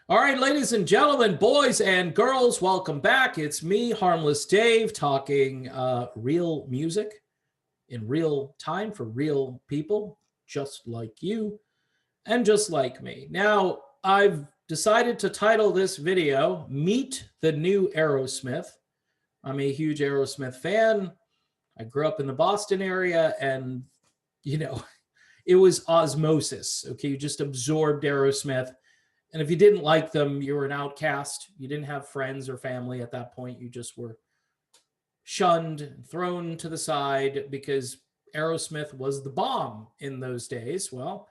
All right, ladies and gentlemen, boys and girls, welcome back. It's me, Harmless Dave, talking real music in real time for real people, just like you and just like me. Now, I've decided to title this video, Meet the New Aerosmith. I'm a huge Aerosmith fan. I grew up in the Boston area, and, you know, it was osmosis. Okay, you just absorbed Aerosmith. And if you didn't like them, you were an outcast. You didn't have friends or family at that point. You just were shunned, thrown to the side because Aerosmith was the bomb in those days. Well,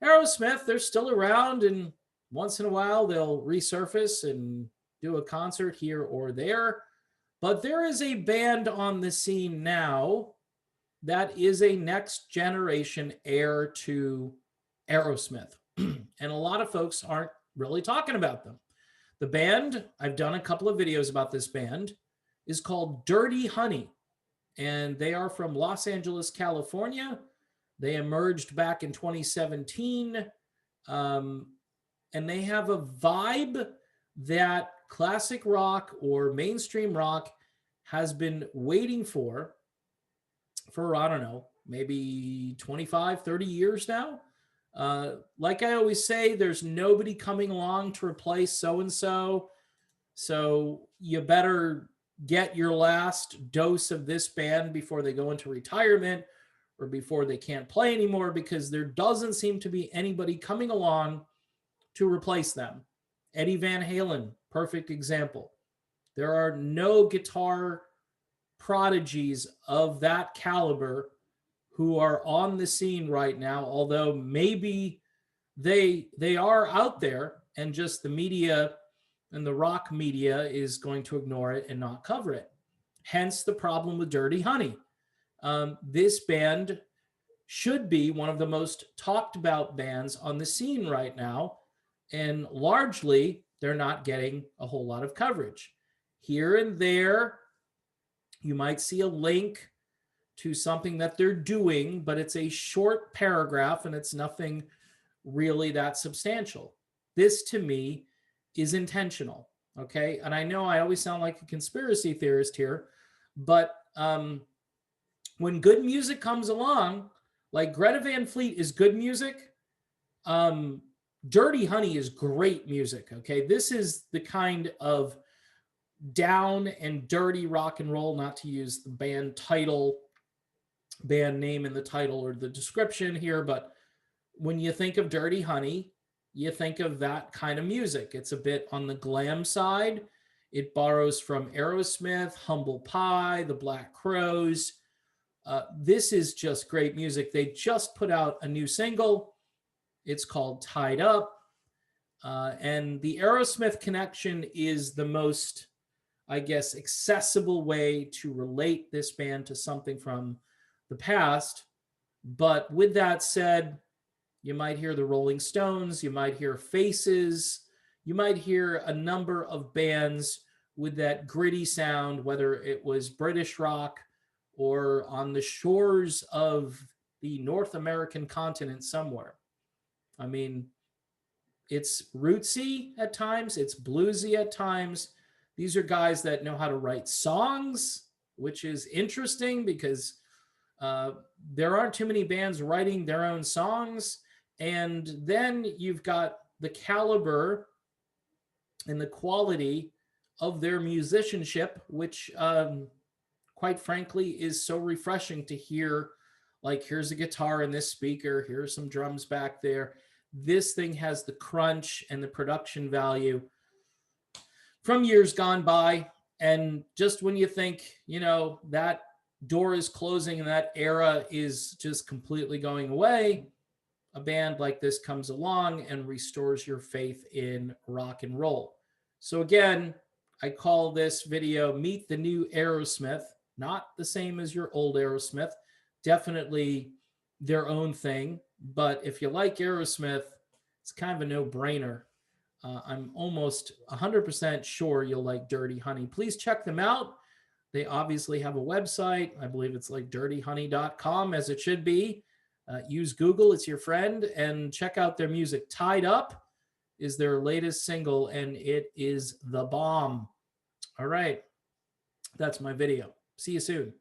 Aerosmith, they're still around, and once in a while they'll resurface and do a concert here or there. But there is a band on the scene now that is a next generation heir to Aerosmith. And a lot of folks aren't really talking about them. The band, I've done a couple of videos about this band, is called Dirty Honey. And they are from Los Angeles, California. They emerged back in 2017. And they have a vibe that classic rock or mainstream rock has been waiting for, I don't know, maybe 25, 30 years now. Like I always say, there's nobody coming along to replace so-and-so. So you better get your last dose of this band before they go into retirement or before they can't play anymore, because there doesn't seem to be anybody coming along to replace them. Eddie Van Halen, perfect example. There are no guitar prodigies of that caliber who are on the scene right now, although maybe they are out there and just the media and the rock media is going to ignore it and not cover it. Hence the problem with Dirty Honey. This band should be one of the most talked about bands on the scene right now, and largely they're not getting a whole lot of coverage. Here and there, you might see a link to something that they're doing, but it's a short paragraph and it's nothing really that substantial. This to me is intentional. Okay. And I know I always sound like a conspiracy theorist here, but when good music comes along, like Greta Van Fleet is good music. Dirty Honey is great music. Okay. This is the kind of down and dirty rock and roll, not to use the band title, band name in the title or the description here, but when you think of Dirty Honey, you think of that kind of music. It's a bit on the glam side. It borrows from Aerosmith, Humble Pie, the Black Crowes. This is just great music. They just put out a new single. It's called Tied Up. And the Aerosmith connection is the most, I guess, accessible way to relate this band to something from the past. But with that said, you might hear the Rolling Stones, you might hear Faces, you might hear a number of bands with that gritty sound, whether it was British rock or on the shores of the North American continent somewhere. I mean, it's rootsy at times, it's bluesy at times. These are guys that know how to write songs, which is interesting because there aren't too many bands writing their own songs. And then you've got the caliber and the quality of their musicianship, which quite frankly is so refreshing to hear. Like, here's a guitar in this speaker, here's some drums back there. This thing has the crunch and the production value from years gone by. And just when you think, that door is closing and that era is just completely going away, a band like this comes along and restores your faith in rock and roll. So again, I call this video Meet the New Aerosmith. Not the same as your old Aerosmith. Definitely their own thing. But if you like Aerosmith, it's kind of a no-brainer. I'm almost 100% sure you'll like Dirty Honey. Please check them out. They obviously have a website. I believe it's like dirtyhoney.com, as it should be. Use Google, it's your friend, and check out their music. Tied Up is their latest single, and it is the bomb. All right. That's my video. See you soon.